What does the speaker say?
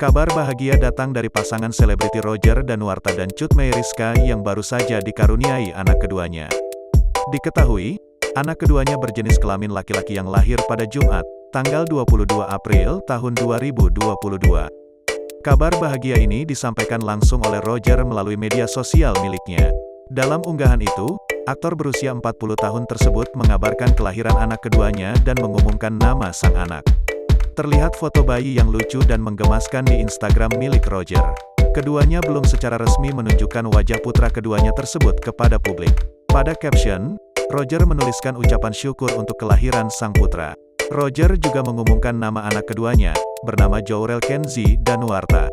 Kabar bahagia datang dari pasangan selebriti Roger Danuarta dan Cut Meyriska yang baru saja dikaruniai anak keduanya. Diketahui, anak keduanya berjenis kelamin laki-laki yang lahir pada Jumat, tanggal 22 April tahun 2022. Kabar bahagia ini disampaikan langsung oleh Roger melalui media sosial miliknya. Dalam unggahan itu, aktor berusia 40 tahun tersebut mengabarkan kelahiran anak keduanya dan mengumumkan nama sang anak. Terlihat foto bayi yang lucu dan menggemaskan di Instagram milik Roger. Keduanya belum secara resmi menunjukkan wajah putra keduanya tersebut kepada publik. Pada caption, Roger menuliskan ucapan syukur untuk kelahiran sang putra. Roger juga mengumumkan nama anak keduanya, bernama Jourel Kenzie Danuarta.